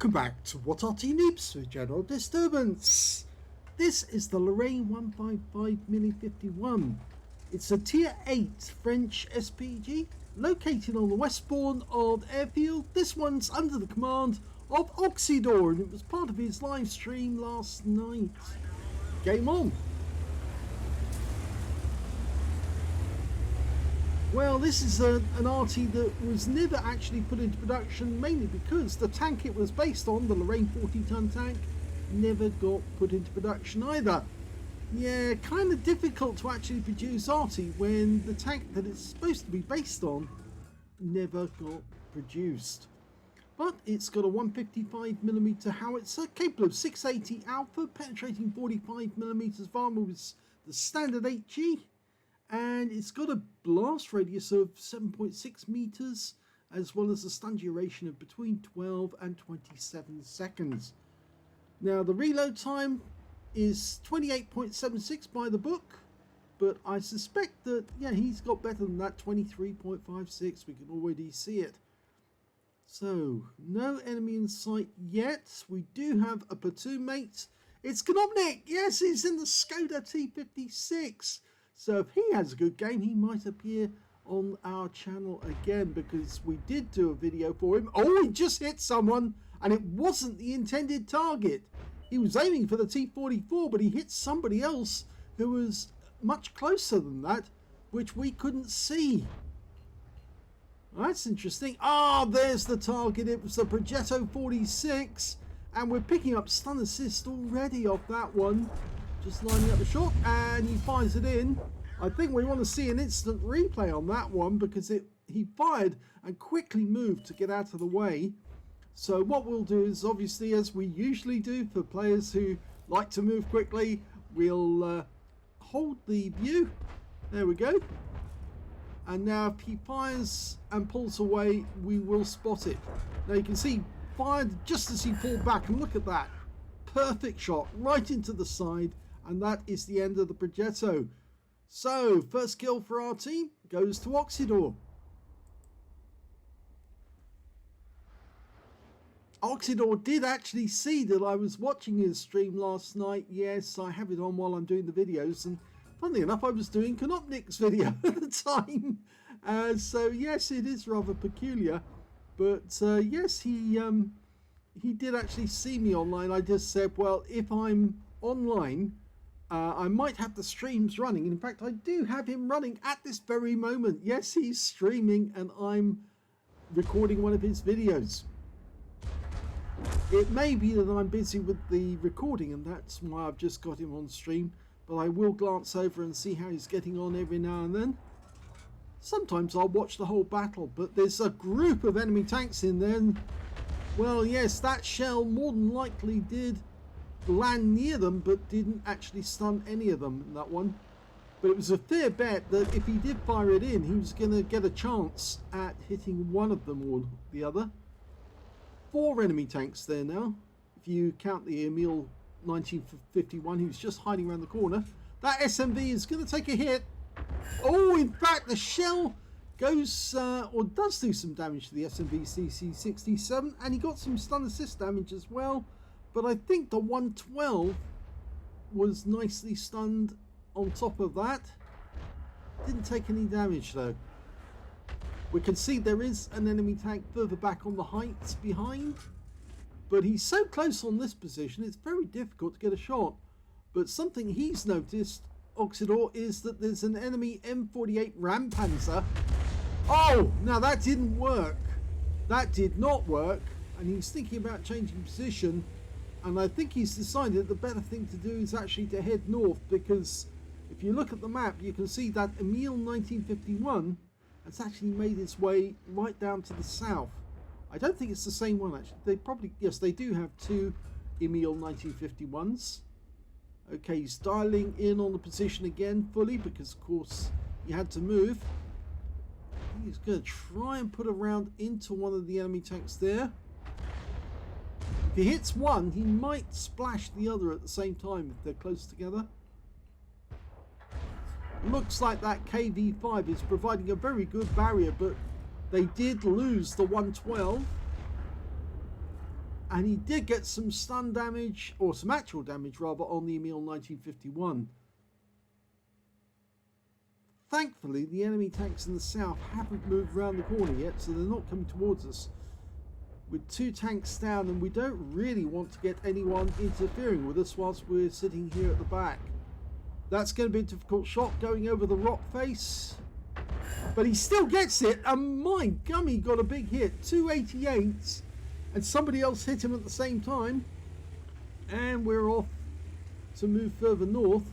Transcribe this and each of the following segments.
Welcome back to What Arty Noobs for General Disturbance. This is the Lorraine 155 mle.51. It's a tier 8 French SPG located on the westbourne of Airfield. This one's under the command of Oksydor and it was part of his live stream last night. Game on. Well, this is an Arty that was never actually put into production, mainly because the tank it was based on, the Lorraine 40-ton tank, never got put into production either. Yeah, kind of difficult to actually produce Arty when the tank that it's supposed to be based on never got produced. But it's got a 155mm howitzer, capable of 680 alpha, penetrating 45mm of armor with the standard 8G. And it's got a blast radius of 7.6 meters, as well as a stun duration of between 12 and 27 seconds. Now the reload time is 28.76 by the book, but I suspect that, yeah, he's got better than that, 23.56. We can already see it. So no enemy in sight yet. We do have a platoon mate. It's Knopnik. Yes, he's in the Skoda T56. So if he has a good game, he might appear on our channel again, because we did do a video for him. Oh, he just hit someone, and it wasn't the intended target. He was aiming for the T44, but he hit somebody else who was much closer than that, which we couldn't see. That's interesting. Ah, there's the target. It was the Progetto 46, and we're picking up stun assist already off that one. Just lining up the shot, and he fires it in. I think we want to see an instant replay on that one, because he fired and quickly moved to get out of the way. So what we'll do is, obviously, as we usually do for players who like to move quickly, we'll hold the view. There we go. And now if he fires and pulls away, we will spot it. Now you can see, fired just as he pulled back, and look at that. Perfect shot right into the side. And that is the end of the Progetto. So, first kill for our team goes to Oksydor. Oksydor did actually see that I was watching his stream last night. Yes, I have it on while I'm doing the videos. And funnily enough, I was doing Knopnik's video at the time. So, yes, it is rather peculiar. But, yes, he did actually see me online. I just said, well, if I'm online, I might have the streams running. In fact, I do have him running at this very moment. Yes, he's streaming and I'm recording one of his videos. It may be that I'm busy with the recording and that's why I've just got him on stream. But I will glance over and see how he's getting on every now and then. Sometimes I'll watch the whole battle, but there's a group of enemy tanks in there. And, well, yes, that shell more than likely did land near them, but didn't actually stun any of them in that one. But it was a fair bet that if he did fire it in, he was going to get a chance at hitting one of them or the other. 4 enemy tanks there now, if you count the mle.51, he was just hiding around the corner. That SMV is going to take a hit. Oh, in fact, the shell goes, or does do some damage to the SMV CC67, and he got some stun assist damage as well. But I think the 112 was nicely stunned on top of that. Didn't take any damage though. We can see there is an enemy tank further back on the heights behind. But he's so close on this position, it's very difficult to get a shot. But something he's noticed, Oksydor, is that there's an enemy M48 Rampanzer. Oh, now that didn't work. That did not work. And he's thinking about changing position. And I think he's decided the better thing to do is actually to head north, because if you look at the map, you can see that mle.51 has actually made its way right down to the south. I don't think it's the same one actually. They probably, yes, they do have 2 mle.51s. Okay, he's dialing in on the position again fully, because of course he had to move. He's going to try and put a round into one of the enemy tanks there. If he hits one, he might splash the other at the same time if they're close together. Looks like that KV5 is providing a very good barrier, but they did lose the 112. and he did get some stun damage, or some actual damage rather, on the mle.51. Thankfully, the enemy tanks in the south haven't moved around the corner yet, so they're not coming towards us. With 2 tanks down, and we don't really want to get anyone interfering with us whilst we're sitting here at the back. That's going to be a difficult shot going over the rock face. But he still gets it, and my gummy got a big hit. 288s, and somebody else hit him at the same time. And we're off to move further north.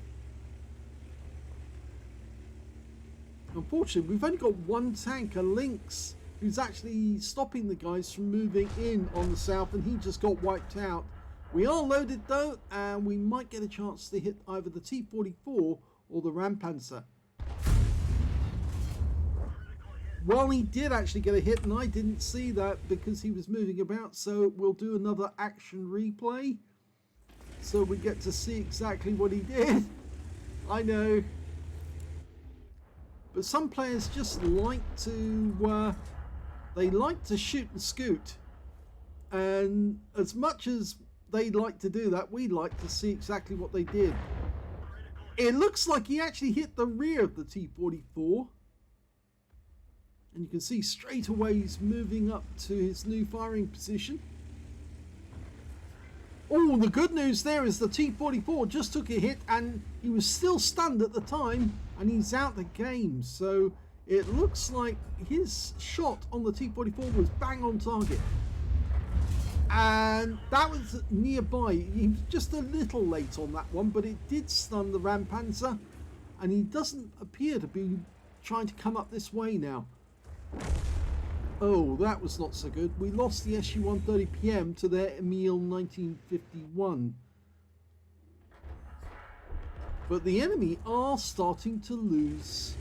Unfortunately, we've only got 1 tank, a Lynx, who's actually stopping the guys from moving in on the south, and he just got wiped out. We are loaded though, and we might get a chance to hit either the T-44 or the Rampanzer. Well, he did actually get a hit, and I didn't see that because he was moving about, so we'll do another action replay so we get to see exactly what he did. I know. But some players just like to they like to shoot and scoot, and as much as they like to do that, we like to see exactly what they did. It looks like he actually hit the rear of the T-44, and you can see straight away he's moving up to his new firing position. Oh, the good news there is the T-44 just took a hit, and he was still stunned at the time, and he's out the game. So it looks like his shot on the T-44 was bang on target. And that was nearby. He was just a little late on that one, but it did stun the Rampanzer, and he doesn't appear to be trying to come up this way now. Oh, that was not so good. We lost the SU-130PM to their mle.51. But the enemy are starting to lose.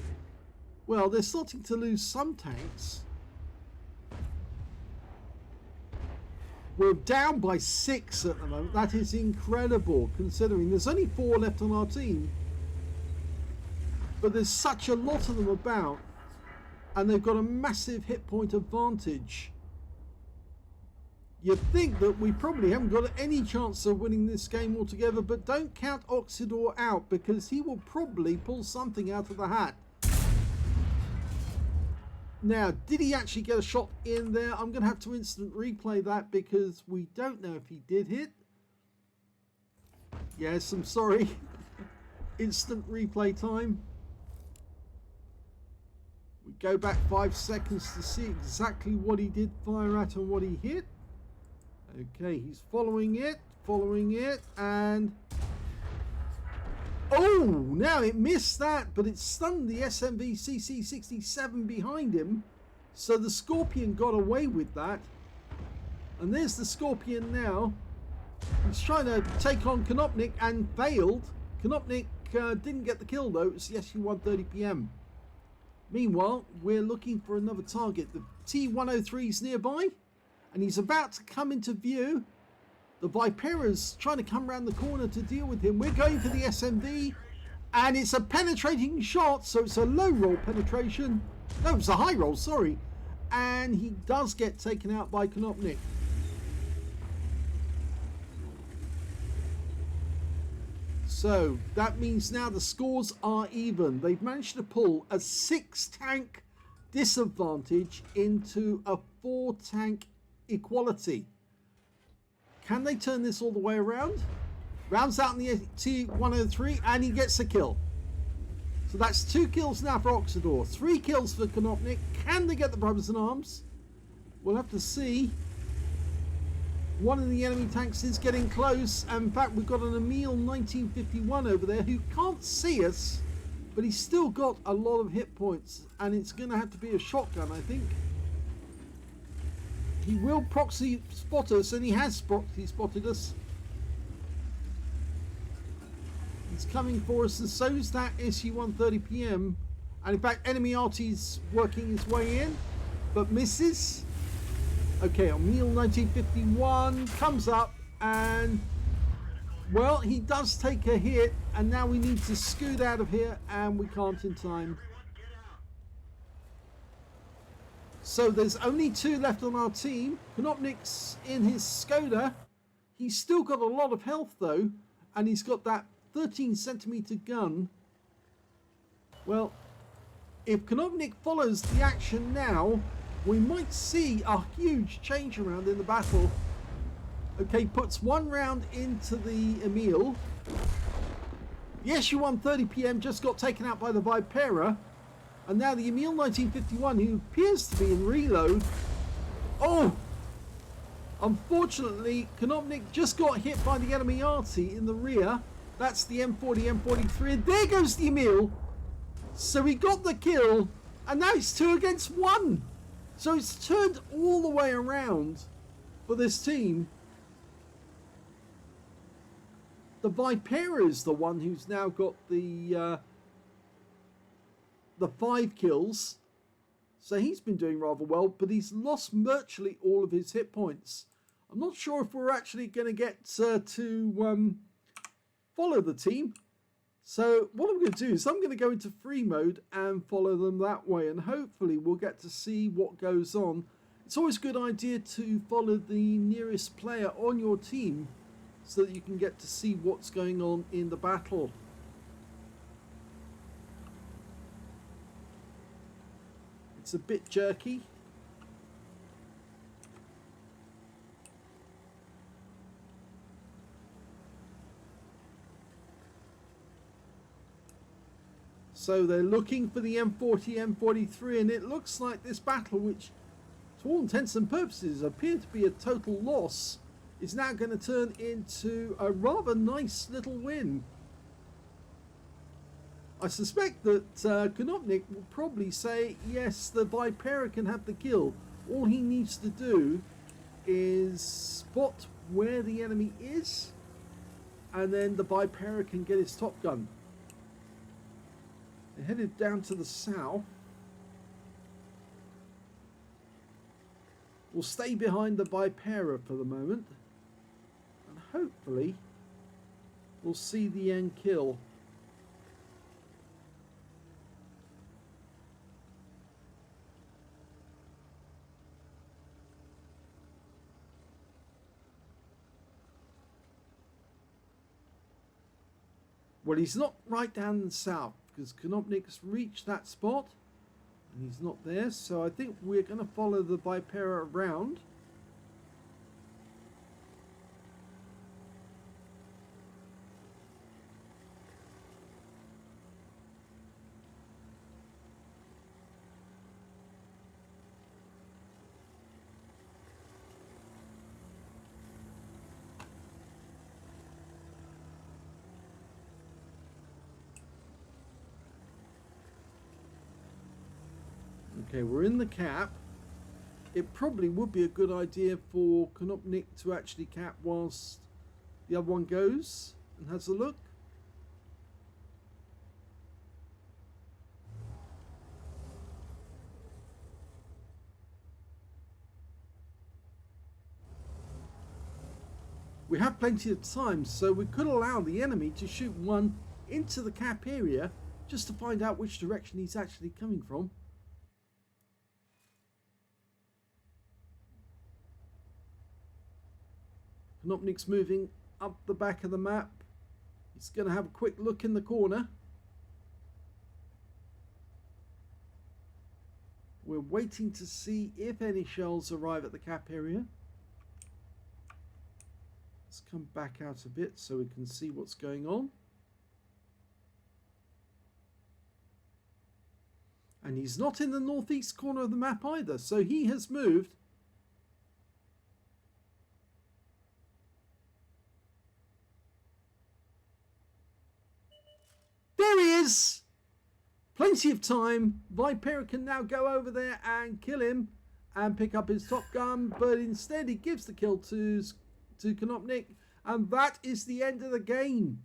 Well, they're starting to lose some tanks. We're down by 6 at the moment. That is incredible, considering there's only 4 left on our team. But there's such a lot of them about, and they've got a massive hit point advantage. You'd think that we probably haven't got any chance of winning this game altogether, but don't count Oksydor out, because he will probably pull something out of the hat. Now, did he actually get a shot in there? I'm going to have to instant replay that because we don't know if he did hit. Yes, I'm sorry. Instant replay time. We go back 5 seconds to see exactly what he did fire at and what he hit. Okay, he's following it, and... oh, now it missed that, but it stunned the SMV CC67 behind him, so the Scorpion got away with that. And there's the Scorpion now. He's trying to take on Konopnik and failed. Konopnik didn't get the kill though. It was the SU-130PM. Meanwhile, we're looking for another target. The T-103 is nearby, and he's about to come into view. The Vipera's trying to come around the corner to deal with him. We're going for the SMV, and it's a penetrating shot, so it's a low roll penetration. No, it's a high roll, sorry. And he does get taken out by Konopnik. So that means now the scores are even. They've managed to pull a 6-tank disadvantage into a 4-tank equality. Can they turn this all the way around? Rounds out in the T-103, and he gets a kill. So that's 2 kills now for Oksydor, 3 kills for Konopnik. Can they get the brothers in arms? We'll have to see. One of the enemy tanks is getting close. In fact, we've got an mle.1951 over there who can't see us, but he's still got a lot of hit points, and it's going to have to be a shotgun, I think. He will proxy spot us, and he has proxy spotted us. He's coming for us, and so is that SU-130PM. And in fact, enemy Arty's working his way in, but misses. Okay, mle.1951 comes up, and well, he does take a hit, and now we need to scoot out of here, and we can't in time. So there's only 2 left on our team. Konopnik's in his Skoda. He's still got a lot of health though, and he's got that 13cm gun. Well, if Konopnik follows the action now, we might see a huge change around in the battle. Okay, puts 1 round into the Emil. The SU-130 PM just got taken out by the Vipera. And now the Emil 1951, who appears to be in reload. Oh! Unfortunately, Konopnik just got hit by the enemy Arty in the rear. That's the M40, M43. And there goes the Emil. So he got the kill. And now it's 2 against 1. So it's turned all the way around for this team. The Vipera is the one who's now got the 5 kills. So he's been doing rather well, but he's lost virtually all of his hit points. I'm not sure if we're actually going to get to follow the team. So what I'm going to do is I'm going to go into free mode and follow them that way. And hopefully we'll get to see what goes on. It's always a good idea to follow the nearest player on your team so that you can get to see what's going on in the battle. It's a bit jerky. So they're looking for the M40, M43, and it looks like this battle, which to all intents and purposes appeared to be a total loss, is now going to turn into a rather nice little win. I suspect that Konopnik will probably say, yes, the Vipera can have the kill. All he needs to do is spot where the enemy is, and then the Vipera can get his top gun. They're headed down to the south. We'll stay behind the Vipera for the moment, and hopefully we'll see the end kill. Well, he's not right down in the south because Konopnik's reached that spot and he's not there. So I think we're going to follow the Vipera around. Okay, we're in the cap. It probably would be a good idea for Konopnik to actually cap whilst the other one goes and has a look. We have plenty of time, so we could allow the enemy to shoot one into the cap area just to find out which direction he's actually coming from. Konopnik's moving up the back of the map. He's going to have a quick look in the corner. We're waiting to see if any shells arrive at the cap area. Let's come back out a bit so we can see what's going on. And he's not in the northeast corner of the map either, so he has moved. There he is! Plenty of time. Vipera can now go over there and kill him and pick up his top gun, but instead he gives the kill to Konopnik, and that is the end of the game.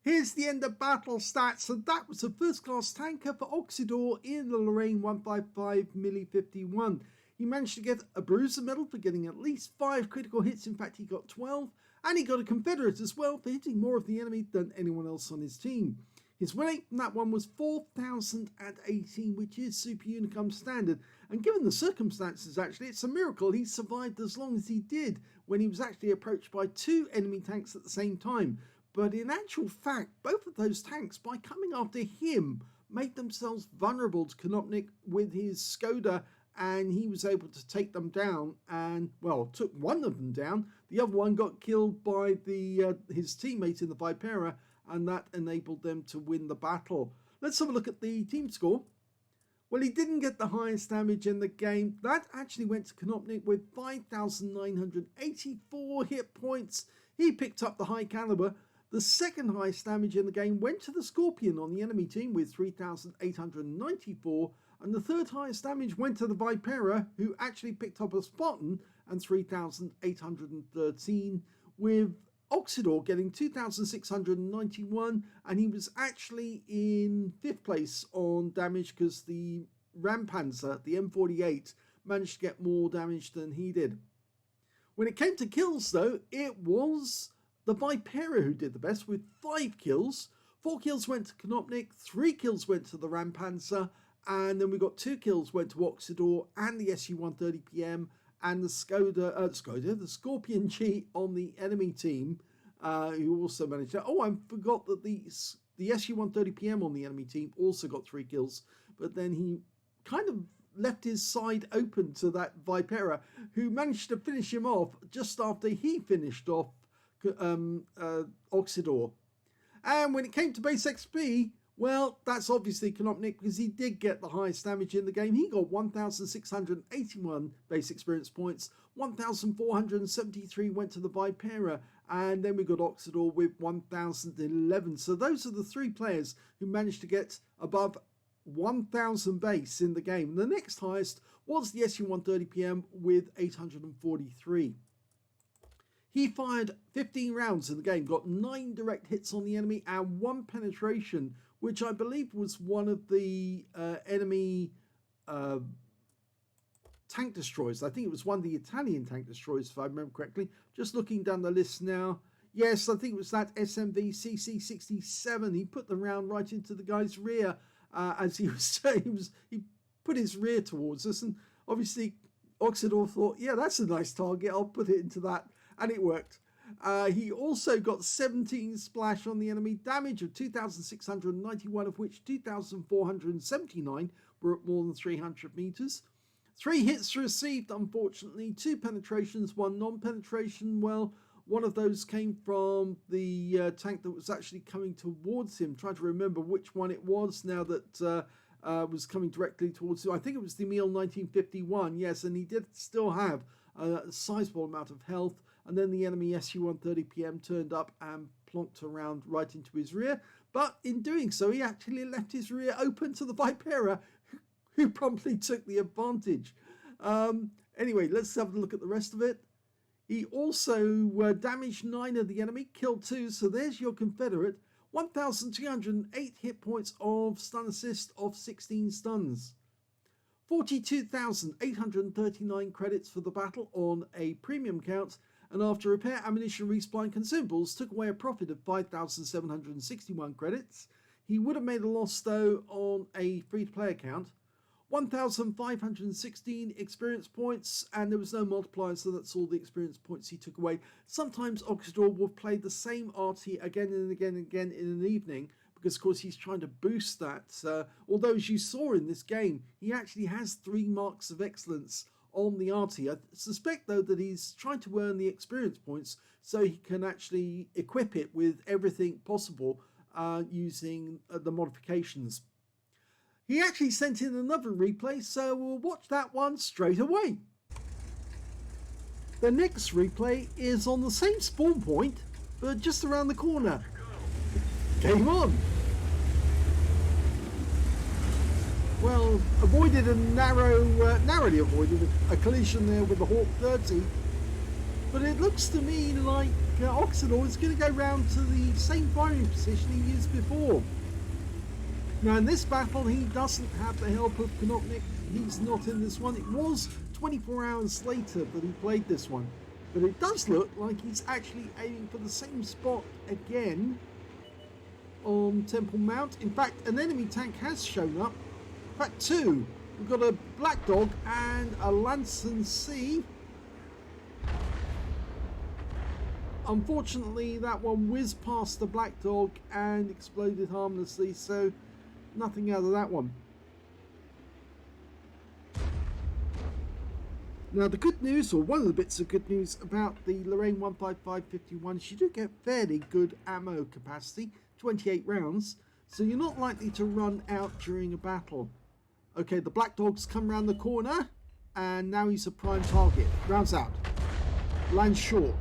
Here's the end of battle stats, and that was a first class tanker for Oksydor in the Lorraine 155 mle.51. He managed to get a bruiser medal for getting at least 5 critical hits. In fact, he got 12, and he got a Confederate as well for hitting more of the enemy than anyone else on his team. His win rate from that one was 4,018, which is Super Unicum standard. And given the circumstances, actually, it's a miracle he survived as long as he did when he was actually approached by 2 enemy tanks at the same time. But in actual fact, both of those tanks, by coming after him, made themselves vulnerable to Konopnik with his Skoda, and he was able to take them down and, well, took one of them down. The other one got killed by his teammate in the Vipera, and that enabled them to win the battle. Let's have a look at the team score. Well, he didn't get the highest damage in the game. That actually went to Konopnik with 5,984 hit points. He picked up the high caliber. The second highest damage in the game went to the Scorpion on the enemy team with 3,894. And the third highest damage went to the Vipera, who actually picked up a Spartan and 3,813, with Oksydor getting 2,691, and he was actually in 5th place on damage because the Rampanzer, the M48, managed to get more damage than he did. When it came to kills, though, it was the Vipera who did the best with 5 kills. 4 kills went to Konopnik, 3 kills went to the Rampanzer, and then we got 2 kills went to Oksydor and the SU-130PM, and the the Scorpion G on the enemy team, who also managed that. Oh, I forgot that the SU-130PM on the enemy team also got 3 kills, but then he kind of left his side open to that Vipera, who managed to finish him off just after he finished off Oksydor. And when it came to base XP, well, that's obviously Konopnik, because he did get the highest damage in the game. He got 1,681 base experience points, 1,473 went to the Vipera, and then we got Oksydor with 1,011. So those are the 3 players who managed to get above 1,000 base in the game. The next highest was the SU-130PM with 843. He fired 15 rounds in the game, got 9 direct hits on the enemy and 1 penetration, which I believe was one of the enemy tank destroyers. I think it was one of the Italian tank destroyers, if I remember correctly. Just looking down the list now. Yes, I think it was that SMV CC67. He put the round right into the guy's rear as he was he put his rear towards us, and obviously Oksydor thought, yeah, that's a nice target, I'll put it into that. And it worked. He also got 17 splash on the enemy, damage of 2,691, of which 2,479 were at more than 300 meters. 3 hits received, unfortunately, 2 penetrations, 1 non-penetration. Well, one of those came from the tank that was actually coming towards him. Trying to remember which one it was now that was coming directly towards him. I think it was the mle.51, yes, and he did still have a sizable amount of health. And then the enemy SU-130PM turned up and plonked around right into his rear. But in doing so, he actually left his rear open to the Vipera, who promptly took the advantage. Anyway, let's have a look at the rest of it. He also damaged 9 of the enemy, killed 2. So there's your Confederate. 1,208 hit points of stun assist of 16 stuns. 42,839 credits for the battle on a premium count. And after repair, ammunition, resupply and consumables, took away a profit of 5,761 credits. He would have made a loss, though, on a free-to-play account. 1,516 experience points, and there was no multiplier, so that's all the experience points he took away. Sometimes Oksydor will play the same Arty again and again and again in an evening, because, of course, he's trying to boost that. Although, as you saw in this game, he actually has 3 marks of excellence on the Arty. I suspect, though, that he's trying to earn the experience points so he can actually equip it with everything possible using the modifications. He actually sent in another replay, so we'll watch that one straight away. The next replay is on the same spawn point, but just around the corner. Game on! Well, narrowly avoided a collision there with the Hawk 30, but it looks to me like Oksydor is going to go round to the same firing position he used before. Now in this battle he doesn't have the help of Konopnik, he's not in this one. It was 24 hours later that he played this one, but it does look like he's actually aiming for the same spot again. on Temple Mount. In fact, an enemy tank has shown up. In fact, two. We've got a Black Dog and a Lanson C. Unfortunately, that one whizzed past the Black Dog and exploded harmlessly, so nothing out of that one. Now, the good news, or one of the bits of good news about the Lorraine 15551 is you do get fairly good ammo capacity, 28 rounds, so you're not likely to run out during a battle. Okay, the Black Dog's come around the corner, and now he's a prime target. Rounds out. Lands short.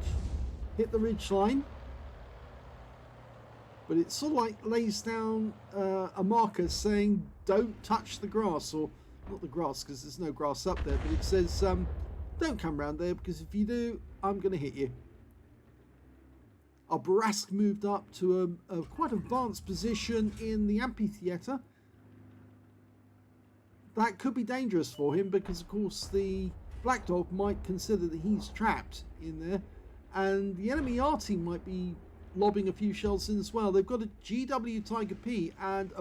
Hit the ridge line, but it sort of like lays down a marker saying don't touch the grass, or not the grass because there's no grass up there, but it says don't come around there because if you do, I'm going to hit you. Our Barask moved up to a quite advanced position in the amphitheatre. That could be dangerous for him because of course the Black Dog might consider that he's trapped in there. And the enemy Arty might be lobbing a few shells in as well. They've got a GW Tiger P and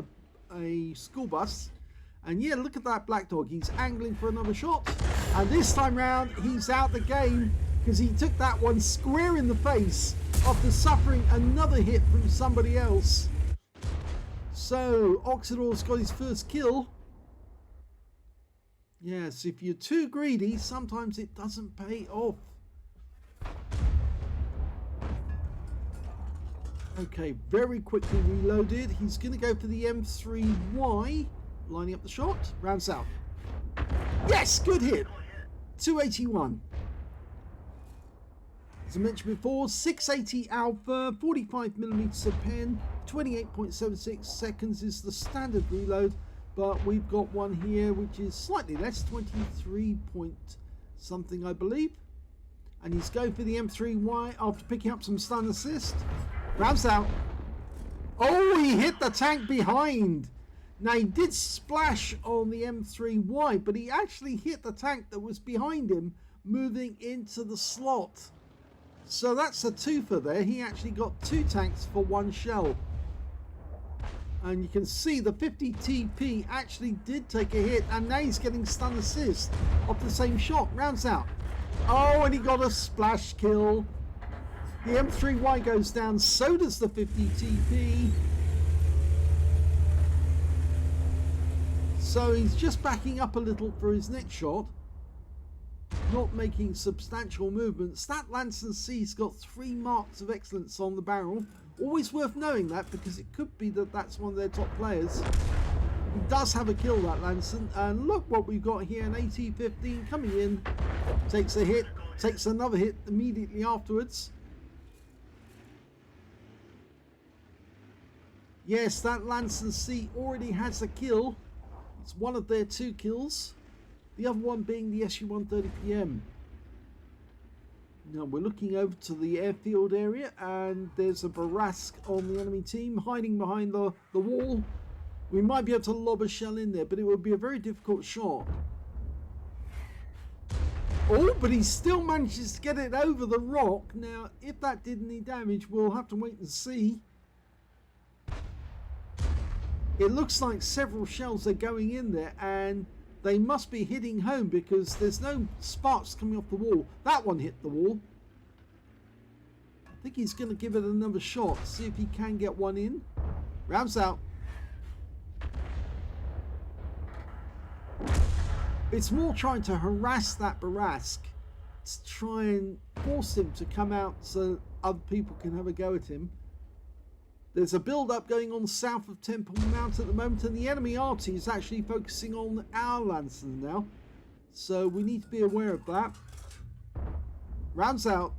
a school bus. And yeah, look at that Black Dog. He's angling for another shot. And this time round, he's out the game because he took that one square in the face after suffering another hit from somebody else. So, Oksydor's got his first kill. Yes, if you're too greedy, sometimes it doesn't pay off. Okay, very quickly reloaded. He's going to go for the M3Y. Lining up the shot. Rounds out. Yes, good hit. 281. As I mentioned before, 680 alpha, 45mm of pen, 28.76 seconds is the standard reload. But we've got one here which is slightly less, 23 point something I believe. And he's going for the M3Y after picking up some stun assist. Rounds out. Oh, he hit the tank behind. Now, he did splash on the M3Y, but he actually hit the tank that was behind him, moving into the slot. So that's a twofer there. He actually got two tanks for one shell. And you can see the 50 TP actually did take a hit, and now he's getting stun assist off the same shot. Rounds out. Oh, and he got a splash kill. The M3Y goes down, so does the 50 TP. So he's just backing up a little for his next shot. Not making substantial movements. That Lanson C's got 3 marks of excellence on the barrel. Always worth knowing that because it could be that that's one of their top players. He does have a kill, that Lanson. And look what we've got here, an AT-15 coming in. Takes a hit, takes another hit immediately afterwards. Yes, that Lanson C already has a kill. It's one of their 2 kills. The other one being the SU-130PM. Now we're looking over to the airfield area and there's a Barask on the enemy team hiding behind the wall. We might be able to lob a shell in there, but it would be a very difficult shot. Oh, but he still manages to get it over the rock. Now, if that did any damage, we'll have to wait and see. It looks like several shells are going in there and they must be hitting home because there's no sparks coming off the wall. That one hit the wall. I think he's going to give it another shot, see if he can get one in. Rounds out. It's more trying to harass that Barask to try and force him to come out so other people can have a go at him. There's a build-up going on south of Temple Mount at the moment, and the enemy Arty is actually focusing on our Lanson now. So we need to be aware of that. Rounds out.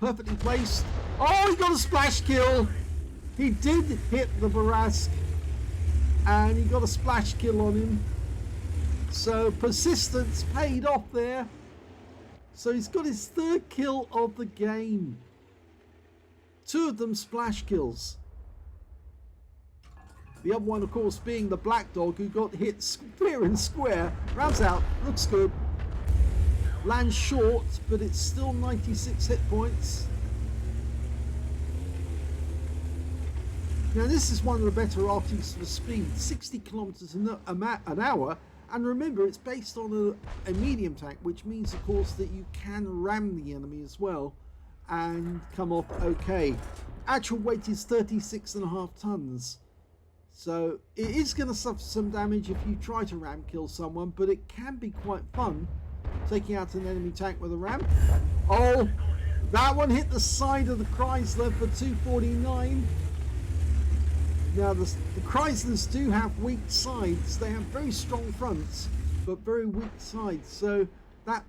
Perfectly placed. Oh, he got a splash kill! He did hit the Barask, and he got a splash kill on him. So persistence paid off there. So he's got his 3rd kill of the game. 2 of them splash kills. The other one, of course, being the Black Dog, who got hit fair and square. Rounds out. Looks good. Lands short, but it's still 96 hit points. Now this is one of the better Artys for speed, 60 kilometers an hour, and remember it's based on a medium tank, which means of course that you can ram the enemy as well and come off okay. Actual weight is 36.5 tons, so it is going to suffer some damage if you try to ram kill someone, but it can be quite fun taking out an enemy tank with a ram. Oh, that one hit the side of the Chrysler for 249. Now the Chryslers do have weak sides. They have very strong fronts but very weak sides, so that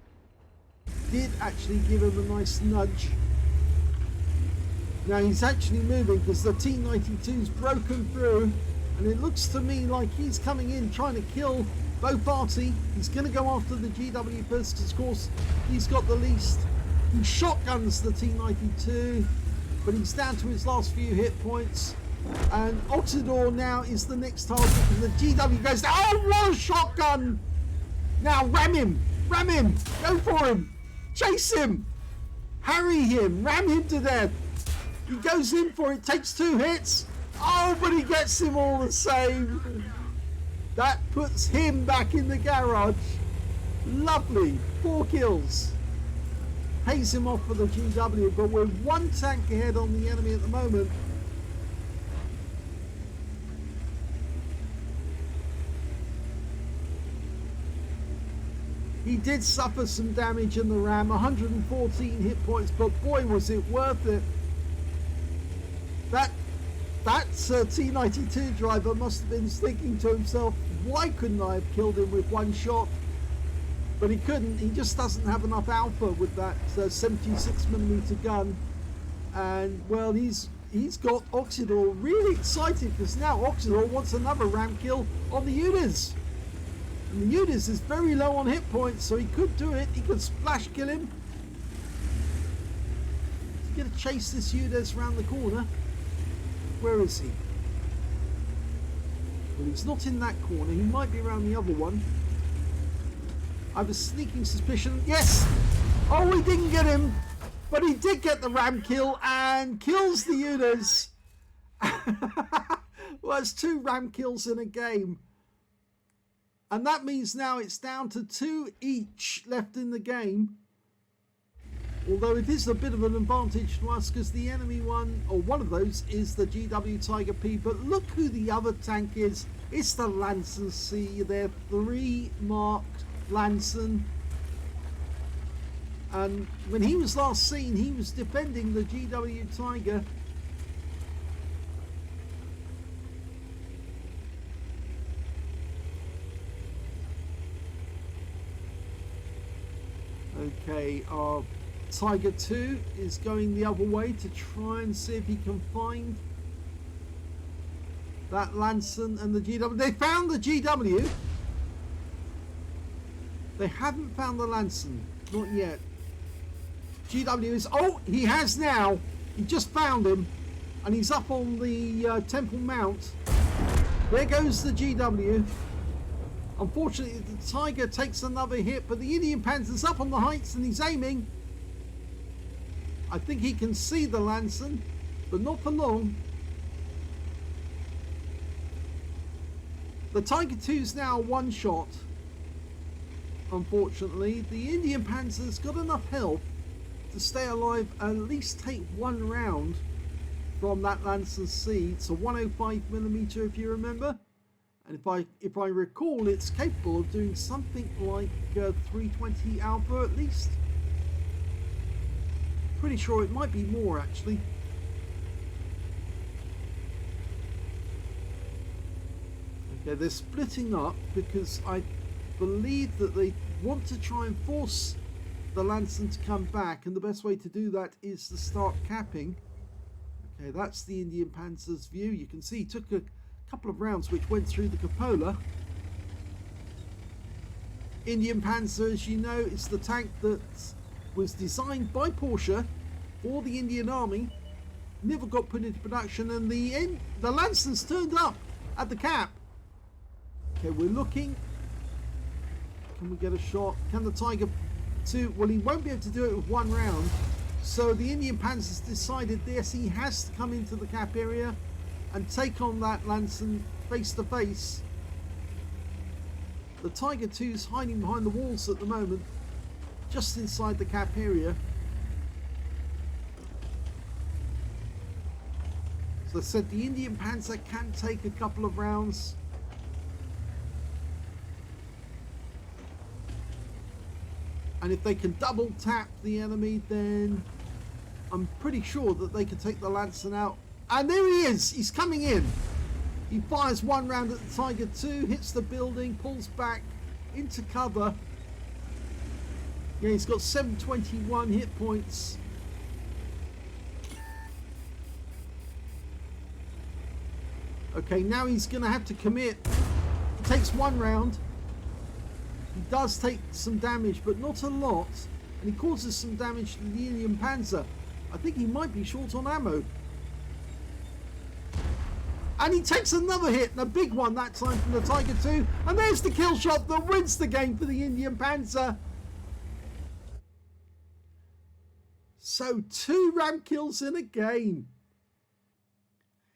did actually give him a nice nudge. Now he's actually moving because the T-92's broken through, and it looks to me like he's coming in trying to kill both Arty. He's going to go after the GW first because of course he's got the least. He shotguns the T-92, but he's down to his last few hit points. And Oksydor now is the next target, and the GW goes down. Oh, what a shotgun! Now ram him! Ram him! Go for him! Chase him! Harry him! Ram him to death! He goes in for it, takes 2 hits. Oh, but he gets him all the same. That puts him back in the garage. Lovely. 4 kills. Pays him off for the GW, but we're 1 tank ahead on the enemy at the moment. He did suffer some damage in the ram, 114 hit points, but boy was it worth it. That T-92 driver must have been thinking to himself, why couldn't I have killed him with 1 shot? But he couldn't. He just doesn't have enough alpha with that 76mm gun. And well, he's got Oksydor really excited because now Oksydor wants another ram kill on the Unis. And the Unis is very low on hit points, so he could do it. He could splash kill him. He's going to chase this Unis around the corner. Where is he? Well, he's not in that corner. He might be around the other one. I have a sneaking suspicion. Yes! Oh, he didn't get him, but he did get the ram kill and kills the Unis. Well, that's 2 ram kills in a game. And that means now it's down to 2 each left in the game. Although it is a bit of an advantage to us because the enemy one, or one of those, is the GW Tiger P. But look who the other tank is. It's the Lanson C. They're 3 marked Lanson. And when he was last seen, he was defending the GW Tiger. Okay, our Tiger 2 is going the other way to try and see if he can find that Lanson and the GW. They found the GW. They haven't found the Lanson. Not yet. GW is... Oh, he has now. He just found him. And he's up on the Temple Mount. There goes the GW. Unfortunately, the Tiger takes another hit, but the Indian Panther's up on the heights and he's aiming. I think he can see the Lanson, but not for long. The Tiger 2's now 1 shot. Unfortunately, the Indian Panther's got enough health to stay alive and at least take 1 round from that Lanson C. It's a 105mm if you remember. And if I recall, it's capable of doing something like 320 alpha at least. Pretty sure it might be more actually. Okay, they're splitting up because I believe that they want to try and force the Lanson to come back, and the best way to do that is to start capping. Okay, that's the Indian Panther's view. You can see he took a couple of rounds which went through the cupola. Indian Panther, as you know, is the tank that was designed by Porsche for the Indian Army, never got put into production, and the Lanson's turned up at the cap. Okay, we're looking. Can we get a shot? Can the Tiger 2? Well, he won't be able to do it with 1 round. So the Indian Panther's decided, yes, he has to come into the cap area. and take on that Lanson face to face. The Tiger 2's hiding behind the walls at the moment, just inside the cap area. As I said, the Indian Panzer can take a couple of rounds. And if they can double tap the enemy, then I'm pretty sure that they can take the Lanson out. And there he is! He's coming in! He fires one round at the Tiger 2, hits the building, pulls back into cover. Yeah, he's got 721 hit points. Okay, now he's going to have to commit. He takes one round. He does take some damage, but not a lot. And he causes some damage to the Indian Panzer. I think he might be short on ammo. And he takes another hit, and a big one that time from the Tiger 2. And there's the kill shot that wins the game for the Indian Panzer. So 2 ram kills in a game.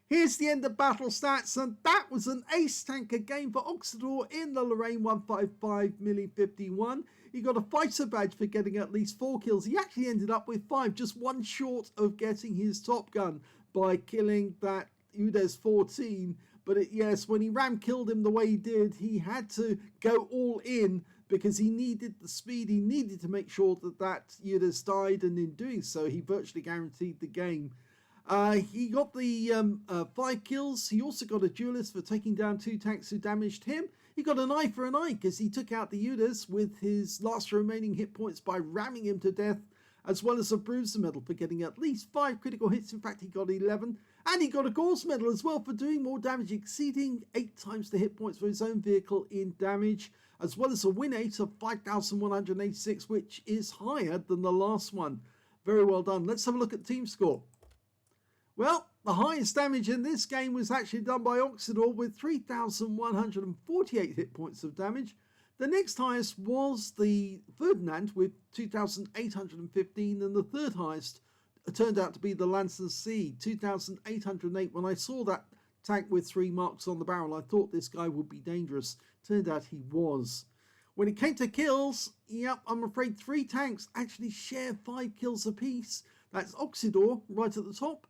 Here's the end of battle stats, and that was an ace tanker game for Oksydor in the Lorraine 155 mle.51. He got a fighter badge for getting at least 4 kills. He actually ended up with 5, just one short of getting his Top Gun by killing that UDES 14. But yes, when he ram killed him the way he did, he had to go all in because he needed the speed. He needed to make sure that that UDES died, and in doing so, he virtually guaranteed the game. He got the 5 kills. He also got a duelist for taking down 2 tanks who damaged him. He got an eye for an eye because he took out the UDES with his last remaining hit points by ramming him to death, as well as a bruiser medal for getting at least 5 critical hits. In fact, he got 11. And he got a Gauze medal as well for doing more damage, exceeding 8 times the hit points for his own vehicle in damage, as well as a win rate of 5,186, which is higher than the last one. Very well done. Let's have a look at team score. Well, the highest damage in this game was actually done by Oksydor with 3,148 hit points of damage. The next highest was the Ferdinand with 2,815, and the third highest turned out to be the Lancer C, 2,808. When I saw that tank with 3 marks on the barrel, I thought this guy would be dangerous. Turned out he was. When it came to kills, yep, I'm afraid 3 tanks actually share 5 kills apiece. That's Oksydor right at the top.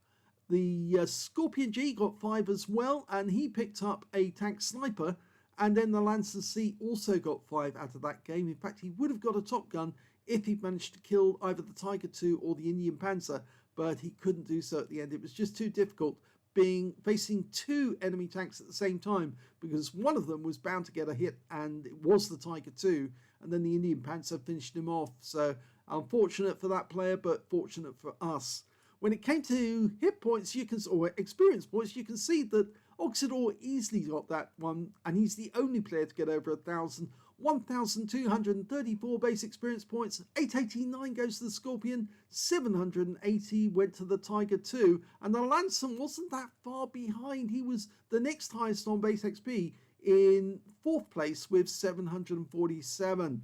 The Scorpion G got 5 as well, and he picked up a tank sniper. And then the Lancer C also got 5 out of that game. In fact, he would have got a Top Gun if he'd managed to kill either the Tiger 2 or the Indian Panzer, but he couldn't do so at the end. It was just too difficult facing 2 enemy tanks at the same time, because one of them was bound to get a hit, and it was the Tiger 2, and then the Indian Panzer finished him off. So unfortunate for that player, but fortunate for us. When it came to hit points, or experience points, you can see that Oksydor easily got that one, and he's the only player to get over 1,000. 1,234 base experience points, 889 goes to the Scorpion, 780 went to the Tiger 2, and the Lanson wasn't that far behind. He was the next highest on base XP in 4th place with 747.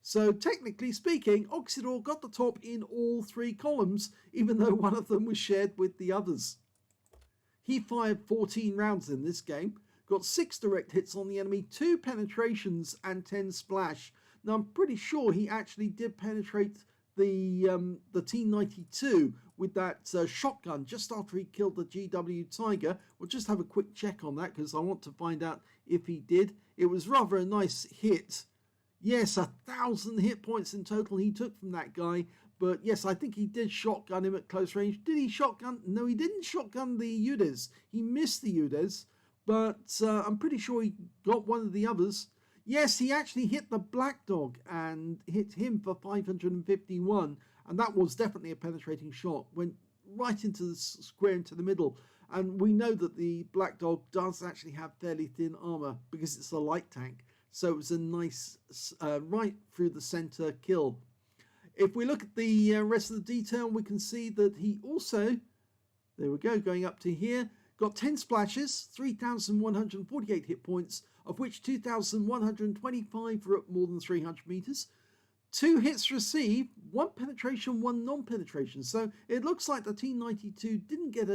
So technically speaking, Oksydor got the top in all 3 columns, even though one of them was shared with the others. He fired 14 rounds in this game, got 6 direct hits on the enemy, 2 penetrations and 10 splash. Now I'm pretty sure he actually did penetrate the T-92 with that shotgun just after he killed the GW Tiger. We'll just have a quick check on that because I want to find out if he did. It was rather a nice hit. Yes, 1,000 hit points in total he took from that guy. But yes, I think he did shotgun him at close range. Did he shotgun? No, he didn't shotgun the UDES. He missed the UDES, but I'm pretty sure he got one of the others. Yes, he actually hit the Black Dog and hit him for 551. And that was definitely a penetrating shot. Went right into the square into the middle. And we know that the Black Dog does actually have fairly thin armor because it's a light tank. So it was a nice right through the center kill. If we look at the rest of the detail, we can see that he also, there we go, going up to here, got 10 splashes, 3,148 hit points, of which 2,125 were up more than 300 meters. 2 hits received, 1 penetration, 1 non-penetration. So it looks like the T-92 didn't get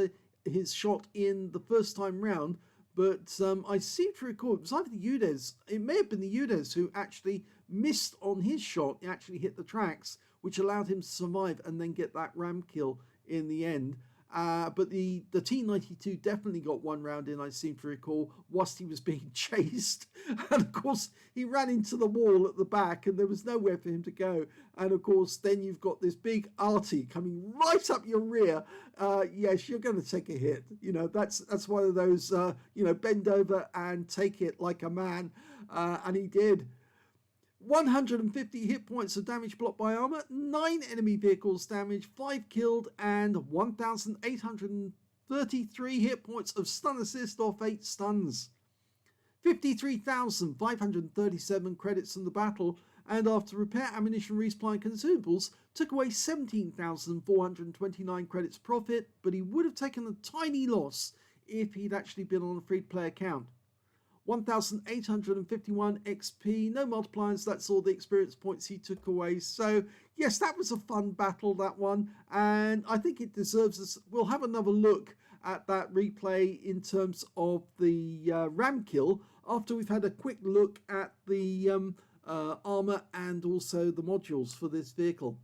his shot in the first time round, but I seem to recall it was either the Udez, it may have been the Udez who actually missed on his shot. He actually hit the tracks, which allowed him to survive and then get that ram kill in the end. But the T92 definitely got one round in, I seem to recall, whilst he was being chased. And of course, he ran into the wall at the back and there was nowhere for him to go. And of course, then you've got this big Arty coming right up your rear. Yes, you're going to take a hit. You know, that's one of those, you know, bend over and take it like a man. And he did. 150 hit points of damage blocked by armor, 9 enemy vehicles damaged, 5 killed, and 1,833 hit points of stun assist off 8 stuns. 53,537 credits from the battle, and after repair, ammunition, resupply, and consumables, took away 17,429 credits profit, but he would have taken a tiny loss if he'd actually been on a free-to-play account. 1,851 XP, no multipliers, that's all the experience points he took away. So yes, that was a fun battle, that one, and I think it deserves us. We'll have another look at that replay in terms of the ram kill after we've had a quick look at the armor and also the modules for this vehicle.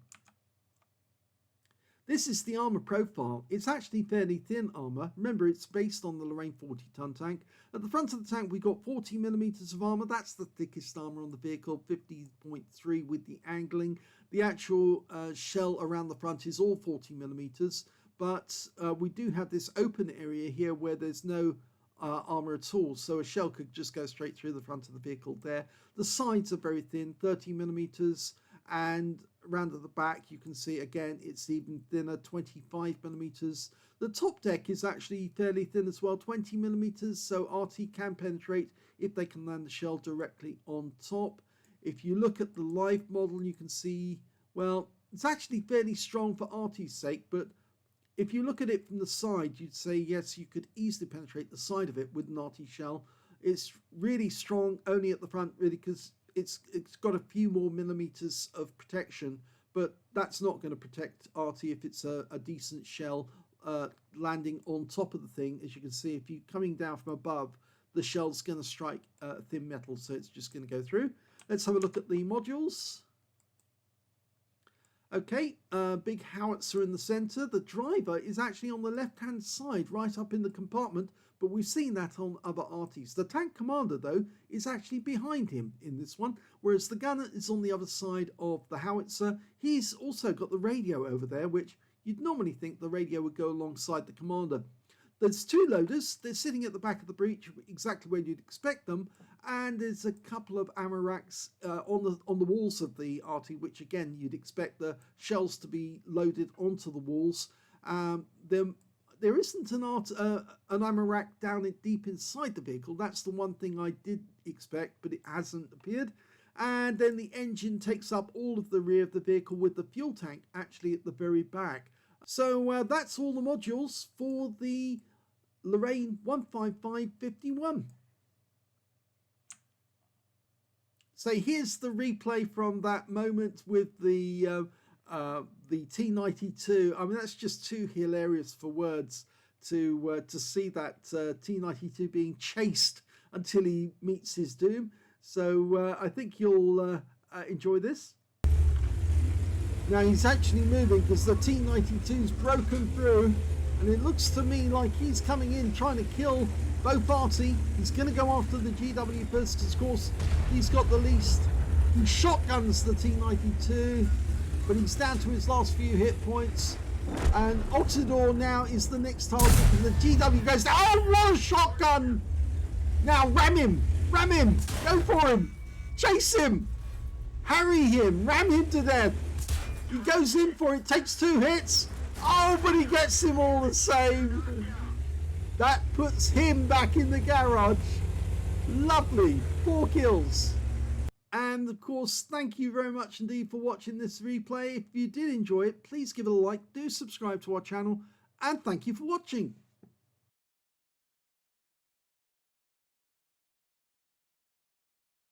This is the armor profile. It's actually fairly thin armor. Remember, it's based on the Lorraine 40-ton tank. At the front of the tank, we got 40 millimeters of armor. That's the thickest armor on the vehicle, 50.3 with the angling. The actual shell around the front is all 40 millimeters, but we do have this open area here where there's no armor at all, so a shell could just go straight through the front of the vehicle there. The sides are very thin, 30 millimeters, and around at the back you can see again it's even thinner, 25 millimeters. The top deck is actually fairly thin as well, 20 millimeters, so Arty can penetrate if they can land the shell directly on top. If you look at the live model, you can see, well, it's actually fairly strong for Arty's sake, but if you look at it from the side, you'd say yes, you could easily penetrate the side of it with an Arty shell. It's really strong only at the front, really, because it's got a few more millimeters of protection, but that's not going to protect Arty if it's a decent shell landing on top of the thing. As you can see, if you're coming down from above, the shell's going to strike thin metal, so it's just going to go through. Let's have a look at the modules. Okay, big howitzer in the center. The driver is actually on the left-hand side, right up in the compartment, but we've seen that on other Artys. The tank commander, though, is actually behind him in this one, whereas the gunner is on the other side of the howitzer. He's also got the radio over there, which you'd normally think the radio would go alongside the commander. There's 2 loaders. They're sitting at the back of the breech, exactly where you'd expect them, and there's a couple of ammo racks on the walls of the Arty, which again you'd expect the shells to be loaded onto the walls. There isn't an ammo rack down deep inside the vehicle. That's the one thing I did expect, but it hasn't appeared. And then the engine takes up all of the rear of the vehicle with the fuel tank actually at the very back. So that's all the modules for the Lorraine 15551. So here's the replay from that moment with the T92. I mean, that's just too hilarious for words to see that T92 being chased until he meets his doom. So I think you'll enjoy this. Now he's actually moving because the T92's broken through, and it looks to me like he's coming in trying to kill both Arty. He's going to go after the GW first because, of course, he's got the least. He shotguns the T92, but he's down to his last few hit points. And Oksydor now is the next target, and the GW goes down. Oh, what a shotgun! Now ram him! Ram him! Go for him! Chase him! Harry him! Ram him to death! He goes in for it, takes 2 hits. Oh, but he gets him all the same. That puts him back in the garage. Lovely. 4 kills. And of course, thank you very much indeed for watching this replay. If you did enjoy it, please give it a like, do subscribe to our channel, and thank you for watching.